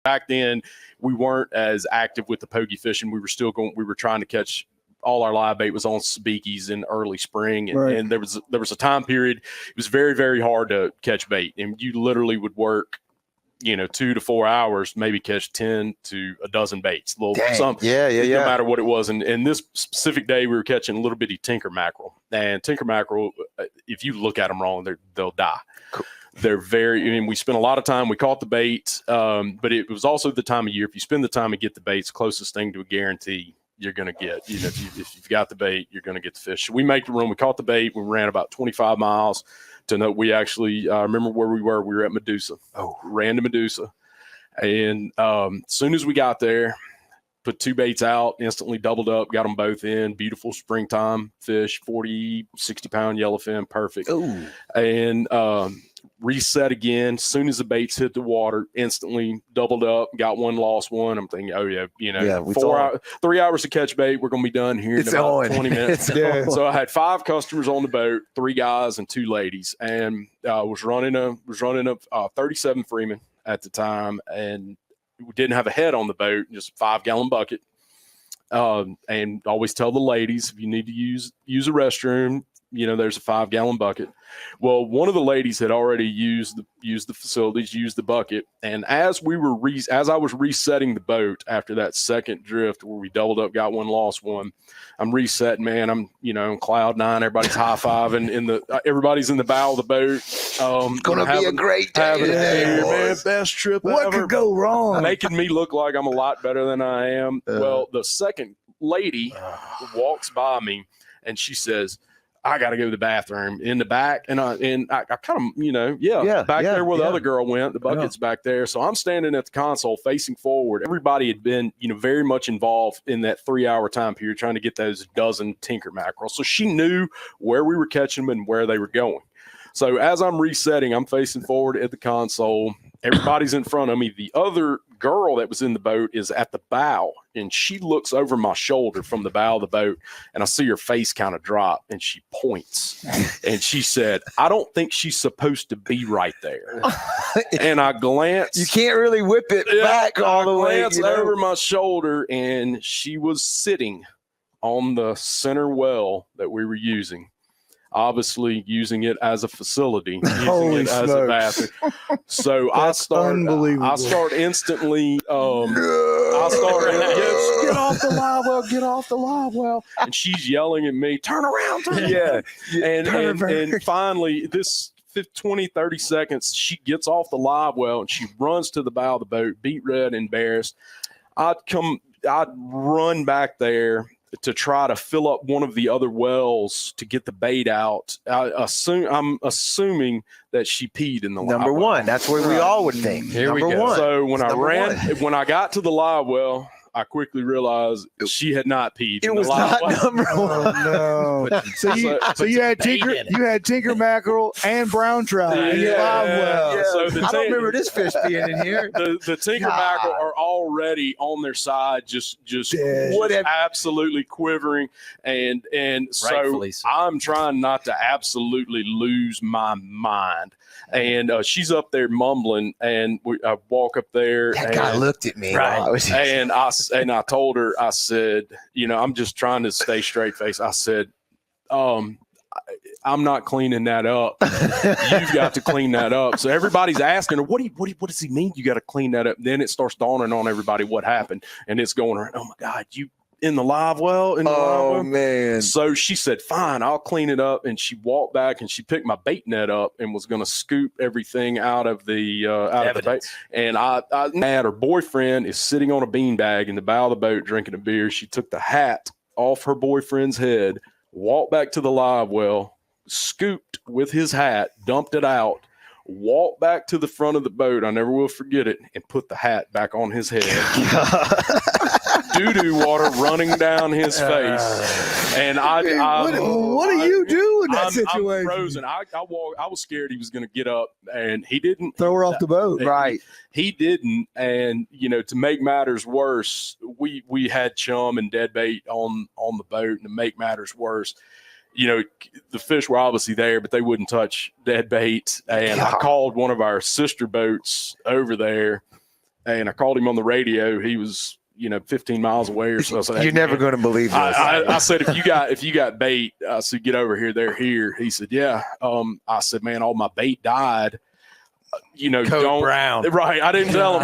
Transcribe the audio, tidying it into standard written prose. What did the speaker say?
back then we weren't as active with the pokey fishing. We were trying to catch. All our live bait was on sabikis in early spring, and there was a time period. It was very, very hard to catch bait, and you literally would work, 2 to 4 hours, maybe catch 10 to a dozen baits. No matter what it was. And this specific day, we were catching a little bitty tinker mackerel. And tinker mackerel, if you look at them wrong, they'll die. Cool. They're we spent a lot of time. We caught the bait, but it was also the time of year. If you spend the time to get the baits, closest thing to a guarantee you're going to get. If you've got the bait, you're going to get the fish. So we make the run. We caught the bait. We ran about 25 miles to know. We actually remember where we were. We were at Medusa. Ran to Medusa. And as soon as we got there, put 2 baits out, instantly doubled up, got them both in. Beautiful springtime fish, 40, 60-pound yellowfin, perfect. Ooh. And reset again. As soon as the baits hit the water, instantly doubled up, got one, lost one. I'm thinking, 3 hours to catch bait. We're going to be done here in about 20 minutes. So I had 5 customers on the boat, 3 guys and 2 ladies, and was running a 37 Freeman at the time, and we didn't have a head on the boat, just a 5-gallon bucket. And always tell the ladies, if you need to use a restroom, there's a 5-gallon bucket. Well, one of the ladies had already used the facilities, used the bucket. And as I was resetting the boat after that second drift where we doubled up, got one, lost one, I'm resetting, man. I'm, on cloud 9. Everybody's high-fiving everybody's in the bow of the boat. It's going to be a great day today, man. Best trip ever. What could go wrong? Making me look like I'm a lot better than I am. Well, the second lady walks by me and she says, I got to go to the bathroom in the back. And I kind of, back there where the other girl went, the bucket's back there. So I'm standing at the console facing forward. Everybody had been, very much involved in that 3-hour time period trying to get those dozen tinker mackerel. So she knew where we were catching them and where they were going. So as I'm resetting, I'm facing forward at the console. Everybody's in front of me. The other girl that was in the boat is at the bow, and she looks over my shoulder from the bow of the boat, and I see her face kind of drop, and she points, and she said, I don't think she's supposed to be right there. And I glance. You can't really whip it back all the way. I glance over my shoulder, and she was sitting on the center well that we were using. Obviously using it as a facility, using it as a bathroom. So I start instantly, get off the live well. And she's yelling at me, turn around. And finally this 20, 30 seconds, she gets off the live well and she runs to the bow of the boat, beat red, embarrassed. I'd run back there to try to fill up one of the other wells to get the bait out. I'm assuming that she peed in the number live one. Well. That's where we all would think. Here we go. So when I got to the live well, I quickly realized she had not peed. It was not number one. Oh, no. So you had tinker mackerel and brown trout in your live well. Yeah. So I don't remember this fish being in here. The tinker mackerel are already on their side, just absolutely quivering, and so I'm trying not to absolutely lose my mind. And she's up there mumbling, and I walk up there. That guy looked at me, right? And I told her, I said, I'm just trying to stay straight face. I said, I'm not cleaning that up. You've got to clean that up. So everybody's asking her, what does he mean? You got to clean that up. Then it starts dawning on everybody what happened, and it's going around. Oh my God, you in the live well? Man. So she said, fine, I'll clean it up. And she walked back and she picked my bait net up and was going to scoop everything out of the bait. And her boyfriend is sitting on a beanbag in the bow of the boat drinking a beer. She took the hat off her boyfriend's head, walked back to the live well, scooped with his hat, dumped it out, walked back to the front of the boat. I never will forget it, and put the hat back on his head. Doo-doo water running down his face. And what do you do in that situation? I'm frozen. I was scared he was going to get up, and he didn't. Throw her off the boat. Right. He didn't. And, to make matters worse, we had chum and dead bait on the boat. And to make matters worse, the fish were obviously there, but they wouldn't touch dead bait. And I called one of our sister boats over there, and I called him on the radio. He was, 15 miles away or so. I said, You're never going to believe this. I said, if you got bait, I said, get over here. They're here. He said, yeah. I said, man, all my bait died. Code Brown. Right. I didn't tell him.